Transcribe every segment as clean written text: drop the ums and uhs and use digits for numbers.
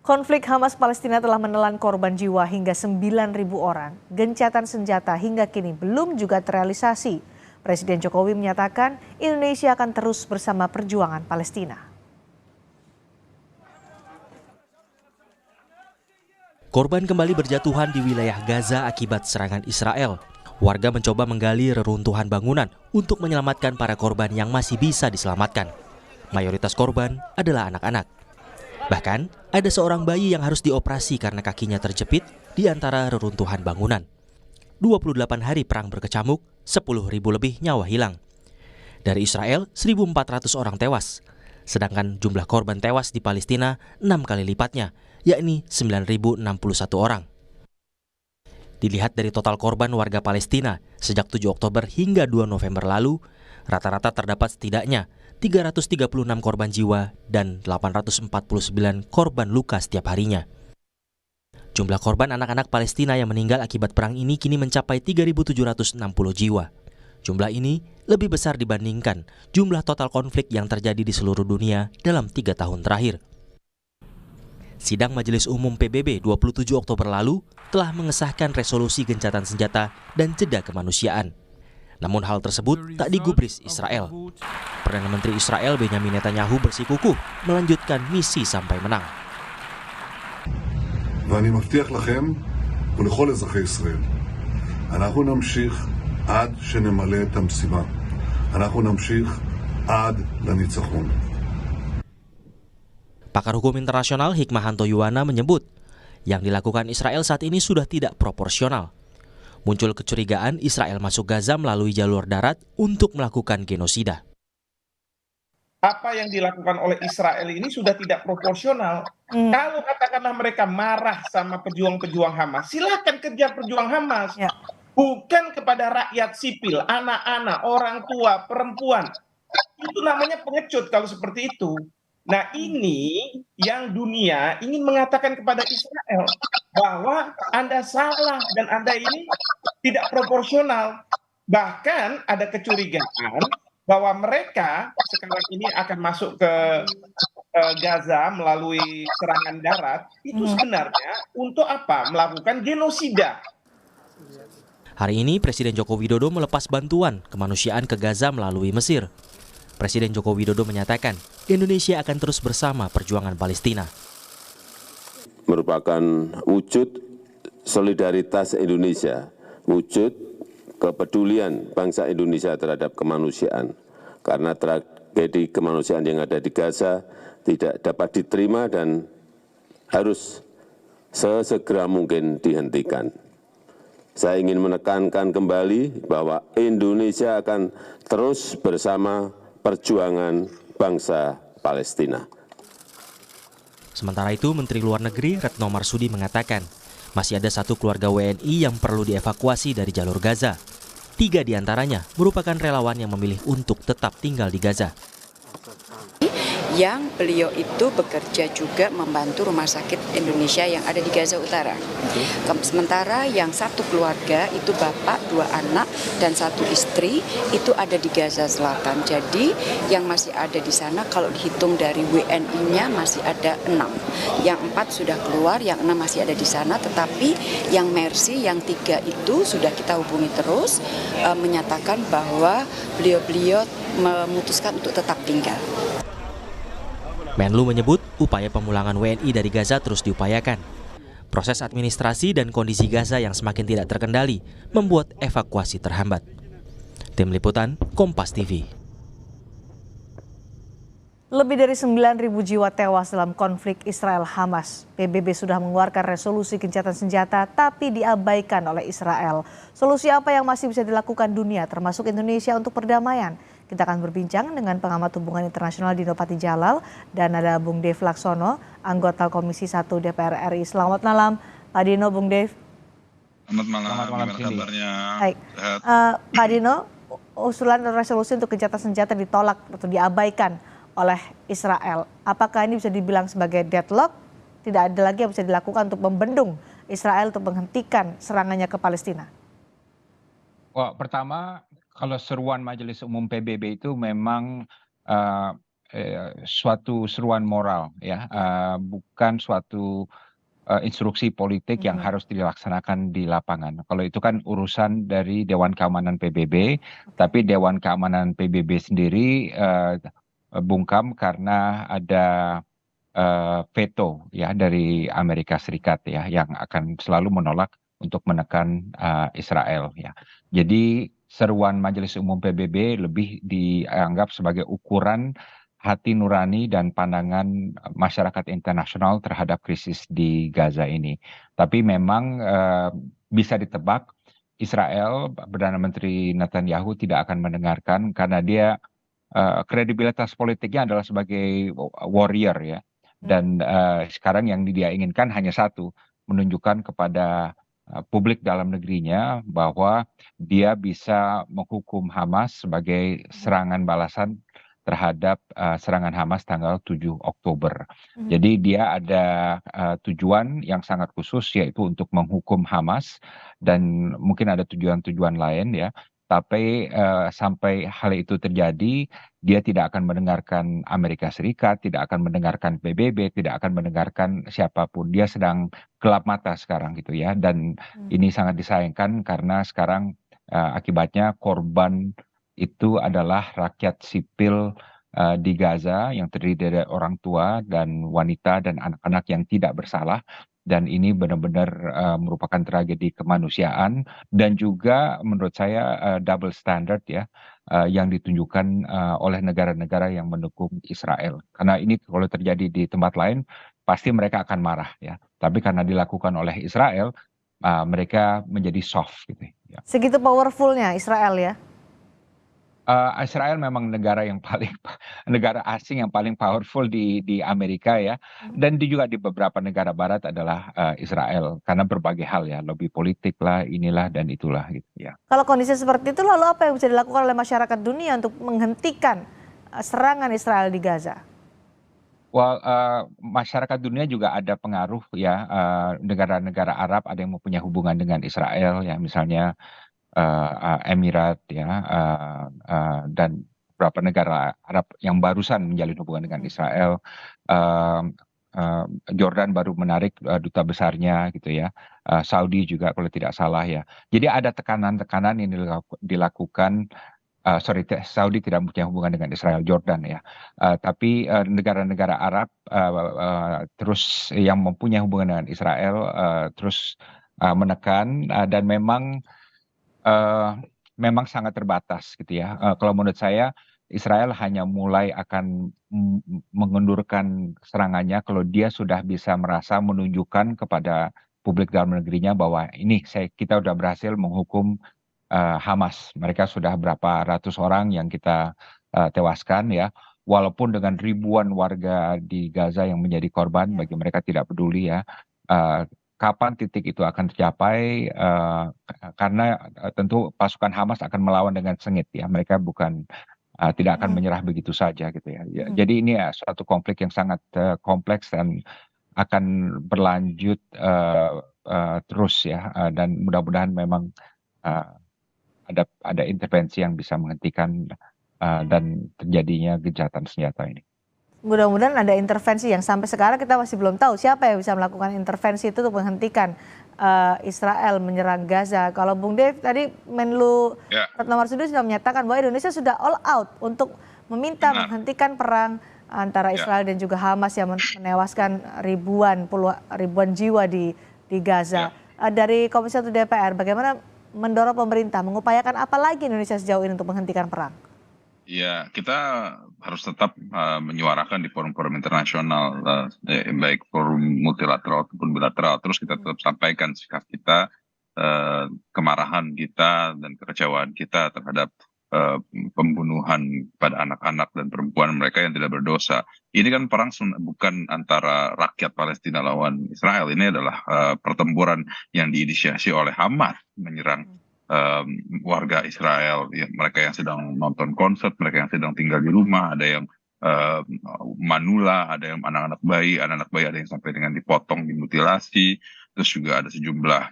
Konflik Hamas-Palestina telah menelan korban jiwa hingga 9.000 orang. Gencatan senjata hingga kini belum juga terrealisasi. Presiden Jokowi menyatakan Indonesia akan terus bersama perjuangan Palestina. Korban kembali berjatuhan di wilayah Gaza akibat serangan Israel. Warga mencoba menggali reruntuhan bangunan untuk menyelamatkan para korban yang masih bisa diselamatkan. Mayoritas korban adalah anak-anak. Bahkan, ada seorang bayi yang harus dioperasi karena kakinya terjepit di antara reruntuhan bangunan. 28 hari perang berkecamuk, 10.000 lebih nyawa hilang. Dari Israel, 1.400 orang tewas. Sedangkan jumlah korban tewas di Palestina 6 kali lipatnya, yakni 9.061 orang. Dilihat dari total korban warga Palestina sejak 7 Oktober hingga 2 November lalu, rata-rata terdapat setidaknya 336 korban jiwa dan 849 korban luka setiap harinya. Jumlah korban anak-anak Palestina yang meninggal akibat perang ini kini mencapai 3.760 jiwa. Jumlah ini lebih besar dibandingkan jumlah total konflik yang terjadi di seluruh dunia dalam 3 tahun terakhir. Sidang Majelis Umum PBB 27 Oktober lalu telah mengesahkan resolusi gencatan senjata dan jeda kemanusiaan. Namun hal tersebut tak digubris Israel. Perdana Menteri Israel Benjamin Netanyahu bersikukuh melanjutkan misi sampai menang. ואני מבטיח לכם ולכל אזרחי ישראל, אנחנו נמשיך עד שנמלא את המשימה. אנחנו נמשיך עד לניצחון. Pakar hukum internasional Hikmahanto Yuwana menyebut yang dilakukan Israel saat ini sudah tidak proporsional. Muncul kecurigaan Israel masuk Gaza melalui jalur darat untuk melakukan genosida. Apa yang dilakukan oleh Israel ini sudah tidak proporsional. Kalau katakanlah mereka marah sama pejuang-pejuang Hamas, silakan kejar pejuang Hamas. Ya. Bukan kepada rakyat sipil, anak-anak, orang tua, perempuan. Itu namanya pengecut kalau seperti itu. Nah ini yang dunia ingin mengatakan kepada Israel bahwa Anda salah dan Anda ini tidak proporsional. Bahkan ada kecurigaan bahwa mereka sekarang ini akan masuk ke Gaza melalui serangan darat. Itu sebenarnya untuk apa? Melakukan genosida. Hari ini Presiden Joko Widodo melepas bantuan kemanusiaan ke Gaza melalui Mesir. Presiden Joko Widodo menyatakan Indonesia akan terus bersama perjuangan Palestina. Merupakan wujud solidaritas Indonesia, wujud kepedulian bangsa Indonesia terhadap kemanusiaan. Karena tragedi kemanusiaan yang ada di Gaza tidak dapat diterima dan harus sesegera mungkin dihentikan. Saya ingin menekankan kembali bahwa Indonesia akan terus bersama perjuangan bangsa Palestina. Sementara itu, Menteri Luar Negeri Retno Marsudi mengatakan masih ada 1 keluarga WNI yang perlu dievakuasi dari jalur Gaza. 3 diantaranya merupakan relawan yang memilih untuk tetap tinggal di Gaza. Yang beliau itu bekerja juga membantu rumah sakit Indonesia yang ada di Gaza Utara. Sementara yang 1 keluarga itu bapak, 2 anak, dan 1 istri itu ada di Gaza Selatan. Jadi yang masih ada di sana kalau dihitung dari WNI-nya masih ada 6. Yang 4 sudah keluar, yang 6 masih ada di sana. Tetapi yang Mercy, yang 3 itu sudah kita hubungi terus menyatakan bahwa beliau-beliau memutuskan untuk tetap tinggal. Menlu menyebut upaya pemulangan WNI dari Gaza terus diupayakan. Proses administrasi dan kondisi Gaza yang semakin tidak terkendali membuat evakuasi terhambat. Tim Liputan, Kompas TV. Lebih dari 9.000 jiwa tewas dalam konflik Israel-Hamas. PBB sudah mengeluarkan resolusi gencatan senjata tapi diabaikan oleh Israel. Solusi apa yang masih bisa dilakukan dunia termasuk Indonesia untuk perdamaian? Kita akan berbincang dengan pengamat hubungan internasional Dino Patijalal dan ada Bung Dev Laksono, anggota Komisi 1 DPR RI. Selamat malam Pak Dino, Bung Dev. Selamat malam, gimana kabarnya? Baik. Pak Dino, usulan resolusi untuk gencatan senjata ditolak atau diabaikan oleh Israel. Apakah ini bisa dibilang sebagai deadlock? Tidak ada lagi yang bisa dilakukan untuk membendung Israel untuk menghentikan serangannya ke Palestina? Wah, pertama kalau seruan Majelis Umum PBB itu memang suatu seruan moral ya, bukan suatu instruksi politik yang harus dilaksanakan di lapangan. Kalau itu kan urusan dari Dewan Keamanan PBB, tapi Dewan Keamanan PBB sendiri bungkam karena ada veto ya dari Amerika Serikat ya yang akan selalu menolak untuk menekan Israel ya. Jadi seruan Majelis Umum PBB lebih dianggap sebagai ukuran hati nurani dan pandangan masyarakat internasional terhadap krisis di Gaza ini. Tapi memang bisa ditebak Israel, Perdana Menteri Netanyahu tidak akan mendengarkan karena dia kredibilitas politiknya adalah sebagai warrior ya. Dan sekarang yang dia inginkan hanya satu, menunjukkan kepada publik dalam negerinya bahwa dia bisa menghukum Hamas sebagai serangan balasan terhadap serangan Hamas tanggal 7 Oktober. Jadi dia ada tujuan yang sangat khusus yaitu untuk menghukum Hamas dan mungkin ada tujuan-tujuan lain ya. Tapi sampai hal itu terjadi, dia tidak akan mendengarkan Amerika Serikat, tidak akan mendengarkan PBB, tidak akan mendengarkan siapapun. Dia sedang gelap mata sekarang gitu ya. Dan ini sangat disayangkan karena sekarang akibatnya korban itu adalah rakyat sipil di Gaza yang terdiri dari orang tua dan wanita dan anak-anak yang tidak bersalah. Dan ini benar-benar merupakan tragedi kemanusiaan dan juga menurut saya double standard ya yang ditunjukkan oleh negara-negara yang mendukung Israel. Karena ini kalau terjadi di tempat lain pasti mereka akan marah ya. Tapi karena dilakukan oleh Israel mereka menjadi soft gitu ya. Segitu powerfulnya Israel ya? Israel memang negara asing yang paling powerful di Amerika ya, dan juga di beberapa negara barat adalah Israel karena berbagai hal ya, lobby politik lah, inilah dan itulah gitu ya. Kalau kondisi seperti itu lalu apa yang bisa dilakukan oleh masyarakat dunia untuk menghentikan serangan Israel di Gaza? Well, masyarakat dunia juga ada pengaruh ya, negara-negara Arab ada yang mempunyai hubungan dengan Israel ya, misalnya Emirat ya dan beberapa negara Arab yang barusan menjalin hubungan dengan Israel. Jordan baru menarik duta besarnya gitu ya. Saudi juga kalau tidak salah ya. Jadi ada tekanan-tekanan yang dilakukan. Saudi tidak mempunyai hubungan dengan Israel, Jordan ya. Tapi negara-negara Arab terus yang mempunyai hubungan dengan Israel terus menekan dan memang sangat terbatas gitu ya. Kalau menurut saya Israel hanya mulai akan mengendurkan serangannya kalau dia sudah bisa merasa menunjukkan kepada publik dalam negerinya bahwa ini kita sudah berhasil menghukum Hamas. Mereka sudah berapa ratus orang yang kita tewaskan ya. Walaupun dengan ribuan warga di Gaza yang menjadi korban, bagi mereka tidak peduli ya. Kapan titik itu akan tercapai karena tentu pasukan Hamas akan melawan dengan sengit ya, mereka tidak akan menyerah begitu saja gitu ya. Jadi ini ya suatu konflik yang sangat kompleks dan akan berlanjut terus ya, dan mudah-mudahan memang ada intervensi yang bisa menghentikan dan terjadinya gencatan senjata ini. Mudah-mudahan ada intervensi yang sampai sekarang kita masih belum tahu siapa yang bisa melakukan intervensi itu untuk menghentikan Israel menyerang Gaza. Kalau Bung Dev tadi Menlu Retno Marsudi sudah menyatakan bahwa Indonesia sudah all out untuk meminta menghentikan perang antara Israel dan juga Hamas yang menewaskan ribuan jiwa di Gaza. Dari Komisi 1 DPR, bagaimana mendorong pemerintah mengupayakan apa lagi Indonesia sejauh ini untuk menghentikan perang? Ya, kita harus tetap menyuarakan di forum-forum internasional, baik forum multilateral ataupun bilateral. Terus kita tetap sampaikan sikap kita, kemarahan kita dan kekecewaan kita terhadap pembunuhan pada anak-anak dan perempuan mereka yang tidak berdosa. Ini kan perang bukan antara rakyat Palestina lawan Israel. Ini adalah pertempuran yang diinisiasi oleh Hamas menyerang warga Israel, ya, mereka yang sedang nonton konser, mereka yang sedang tinggal di rumah, ada yang manula, ada yang anak-anak bayi ada yang sampai dengan dipotong, dimutilasi, terus juga ada sejumlah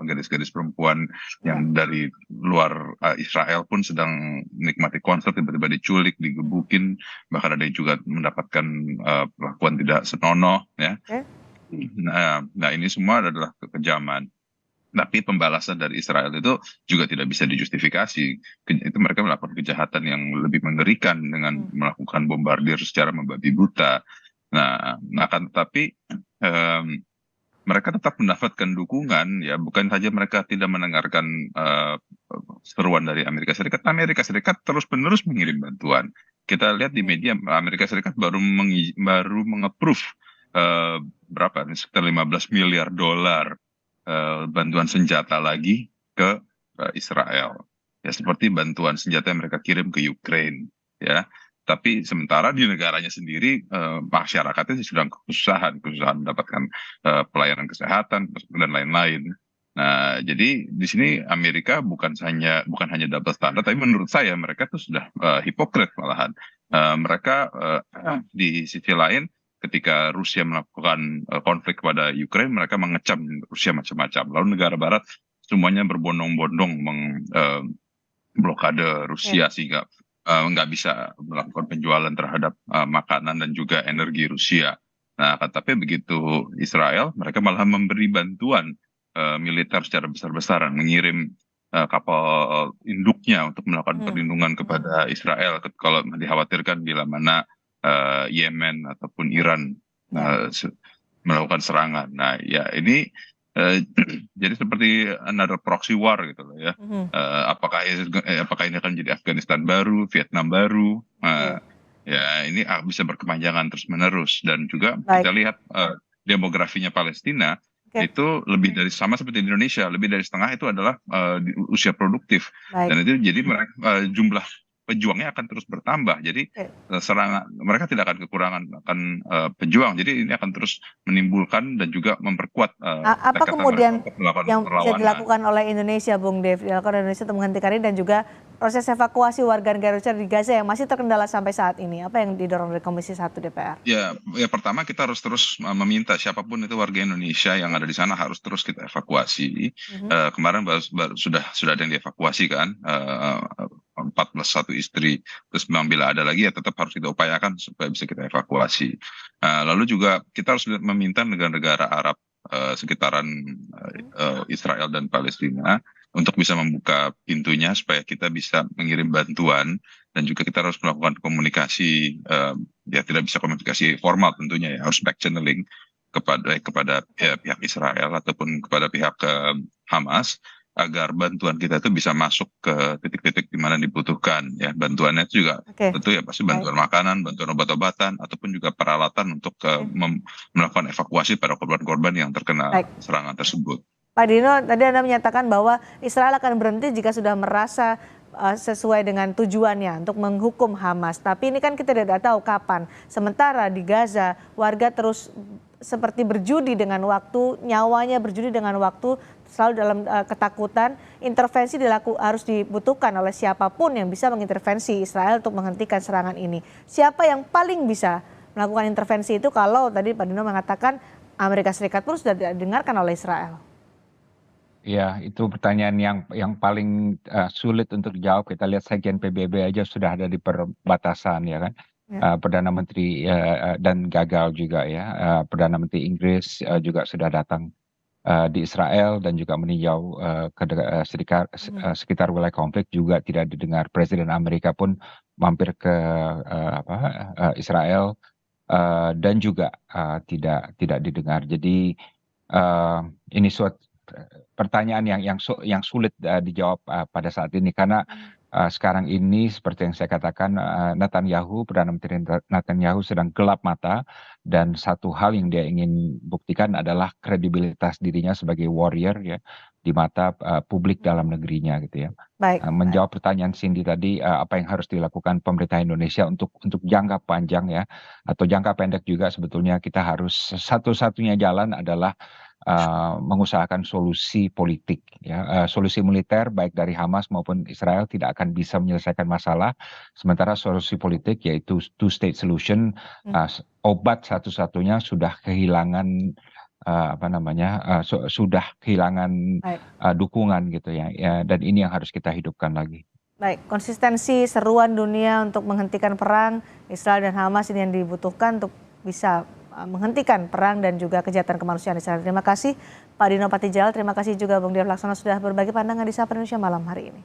gadis-gadis perempuan yang dari luar Israel pun sedang menikmati konser tiba-tiba diculik, digebukin, bahkan ada yang juga mendapatkan perlakuan tidak senonoh ya. Nah ini semua adalah kekejaman. Tapi pembalasan dari Israel itu juga tidak bisa dijustifikasi. Itu mereka melakukan kejahatan yang lebih mengerikan dengan melakukan bombardir secara membabi buta. Nah akan tetapi mereka tetap mendapatkan dukungan, ya bukan saja mereka tidak mendengarkan seruan dari Amerika Serikat. Amerika Serikat terus-menerus mengirim bantuan. Kita lihat di media Amerika Serikat baru meng-approve berapa? Sekitar 15 miliar dolar bantuan senjata lagi ke Israel. Ya seperti bantuan senjata yang mereka kirim ke Ukraine, ya. Tapi sementara di negaranya sendiri masyarakatnya sedang kesusahan mendapatkan pelayanan kesehatan dan lain-lain. Nah, jadi di sini Amerika bukan hanya double standard, tapi menurut saya mereka tuh sudah hipokrit malahan. Mereka di sisi lain ketika Rusia melakukan konflik kepada Ukraine, mereka mengecam Rusia macam-macam. Lalu negara Barat semuanya berbondong-bondong blokade Rusia sehingga nggak bisa melakukan penjualan terhadap makanan dan juga energi Rusia. Nah, tapi begitu Israel, mereka malah memberi bantuan militer secara besar-besaran, mengirim kapal induknya untuk melakukan perlindungan kepada Israel kalau dikhawatirkan bila mana Yemen ataupun Iran melakukan serangan. Nah, ya ini jadi seperti another proxy war gitu loh ya. Apakah ini akan menjadi Afghanistan baru, Vietnam baru? Ya ini bisa berkepanjangan terus menerus dan juga kita lihat demografinya Palestina itu lebih dari sama seperti di Indonesia, lebih dari setengah itu adalah di usia produktif dan itu jadi jumlah pejuangnya akan terus bertambah. Jadi serangan mereka tidak akan kekurangan pejuang. Jadi ini akan terus menimbulkan dan juga memperkuat apa kemudian yang bisa dilakukan oleh Indonesia, Bung Dev, dilakukan oleh Indonesia untuk menghentikan ini dan juga proses evakuasi warga negara Rusia di Gaza yang masih terkendala sampai saat ini. Apa yang didorong oleh Komisi 1 DPR? Ya pertama kita harus terus meminta siapapun itu warga Indonesia yang ada di sana harus terus kita evakuasi. Kemarin sudah ada yang dievakuasi kan. 14 istri, terus memang bila ada lagi ya tetap harus kita upayakan supaya bisa kita evakuasi. Lalu juga kita harus meminta negara-negara Arab sekitaran Israel dan Palestina untuk bisa membuka pintunya supaya kita bisa mengirim bantuan dan juga kita harus melakukan komunikasi ya tidak bisa komunikasi formal tentunya ya harus back channeling kepada pihak Israel ataupun kepada pihak Hamas agar bantuan kita itu bisa masuk ke titik-titik di mana dibutuhkan ya bantuannya itu juga tentu ya pasti bantuan makanan, bantuan obat-obatan ataupun juga peralatan untuk melakukan evakuasi pada korban-korban yang terkena serangan tersebut. Pak Dino, tadi Anda menyatakan bahwa Israel akan berhenti jika sudah merasa sesuai dengan tujuannya untuk menghukum Hamas. Tapi ini kan kita tidak tahu kapan. Sementara di Gaza warga terus seperti berjudi dengan waktu, nyawanya berjudi dengan waktu, selalu dalam ketakutan. Intervensi harus dibutuhkan oleh siapapun yang bisa mengintervensi Israel untuk menghentikan serangan ini. Siapa yang paling bisa melakukan intervensi itu kalau tadi Pak Dino mengatakan Amerika Serikat pun sudah didengarkan oleh Israel? Ya, itu pertanyaan yang paling sulit untuk dijawab. Kita lihat Sekjen PBB aja sudah ada di perbatasan ya kan. Perdana Menteri dan gagal juga ya. Perdana Menteri Inggris juga sudah datang di Israel dan juga meninjau ke sekitar wilayah konflik juga tidak didengar. Presiden Amerika pun mampir ke Israel dan juga tidak didengar. Jadi ini suatu pertanyaan yang sulit dijawab pada saat ini karena sekarang ini seperti yang saya katakan Perdana Menteri Netanyahu sedang gelap mata dan satu hal yang dia ingin buktikan adalah kredibilitas dirinya sebagai warrior ya di mata publik dalam negerinya gitu ya. Menjawab pertanyaan Cindy tadi apa yang harus dilakukan pemerintah Indonesia untuk jangka panjang ya atau jangka pendek juga sebetulnya kita harus satu-satunya jalan adalah mengusahakan solusi politik ya solusi militer baik dari Hamas maupun Israel tidak akan bisa menyelesaikan masalah sementara solusi politik yaitu two state solution obat satu-satunya sudah kehilangan sudah kehilangan dukungan gitu ya, dan ini yang harus kita hidupkan lagi. Baik, konsistensi seruan dunia untuk menghentikan perang Israel dan Hamas ini yang dibutuhkan untuk bisa menghentikan perang dan juga kejahatan kemanusiaan Israel. Terima kasih Pak Dino Patijal, terima kasih juga Bung Dev Laksono sudah berbagi pandangan di Sapa Indonesia malam hari ini.